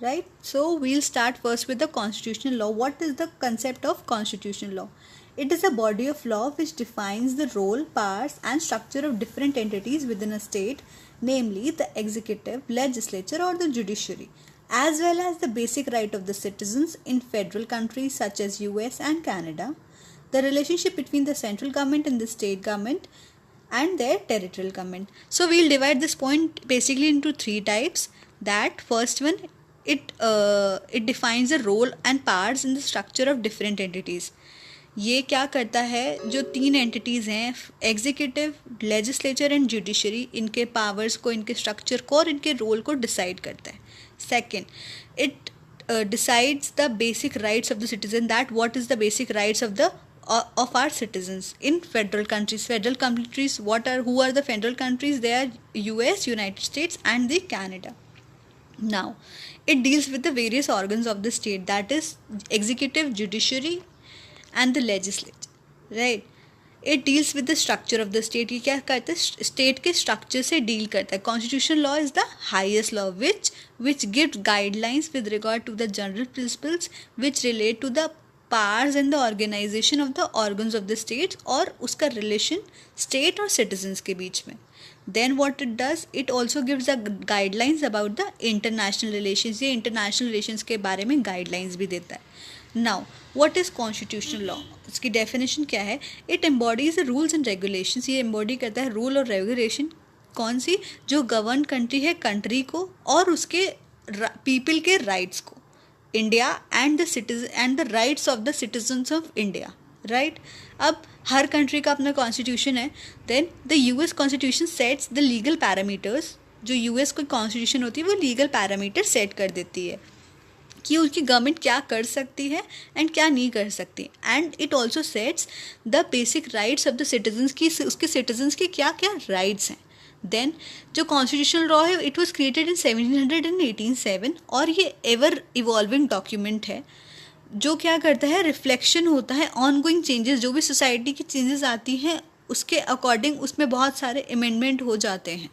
right? So we'll start first with the constitutional law. What is the concept of constitutional law? It is a body of law which defines the role, powers and structure of different entities within a state, namely the executive, legislature or the judiciary, as well as the basic right of the citizens in federal countries such as US and Canada, the relationship between the central government and the state government and their territorial government. So we'll divide this point basically into three types. That first one, it defines the role and powers in the structure of different entities. ये क्या करता है, जो तीन entities हैं, executive, legislature and judiciary, इनके powers को, इनके स्ट्रक्चर को और इनके रोल को डिसाइड करता है. Second, it decides the basic rights of the citizen, that what is the basic rights of the of our citizens in federal countries. Who are the federal countries? They are US, United States and the Canada. Now it deals with the various organs of the state, that is executive, judiciary and the legislature, right? It deals with the structure of the state. ये क्या करता है, state के structure से deal करता है. Constitution law is the highest law which gives guidelines with regard to the general principles which relate to the powers and the organization of the organs of the states और उसका relation state और citizens के बीच में. Then what it does, it also gives the guidelines about the international relations. ये international relations के बारे में guidelines भी देता है. Now, what is constitutional law? इसकी definition क्या है? It embodies the rules and regulations. ये embody करता है rule और regulation. कौन सी? जो गवर्न कंट्री है, कंट्री को और उसके पीपल के राइट्स को. India and the citizen and the rights of the citizens of India, right? अब हर कंट्री का अपना कॉन्स्टिट्यूशन है. Then the US constitution sets the legal parameters. जो यूएस की कॉन्स्टिट्यूशन होती है वो लीगल पैरामीटर सेट कर देती है कि उसकी गवर्नमेंट क्या कर सकती है एंड क्या नहीं कर सकती. And it also sets the basic rights of the citizens की, उसके सिटीजन्स की क्या क्या राइट्स हैं. देन जो कॉन्स्टिट्यूशनल लॉ है, इट वॉज क्रिएटेड इन 1787 और ये एवर इवॉल्विंग डॉक्यूमेंट है जो क्या करता है, रिफ्लेक्शन होता है ऑन गोइंग चेंजेस. जो भी सोसाइटी की चेंजेस आती हैं उसके अकॉर्डिंग उसमें बहुत सारे अमेंडमेंट हो जाते हैं.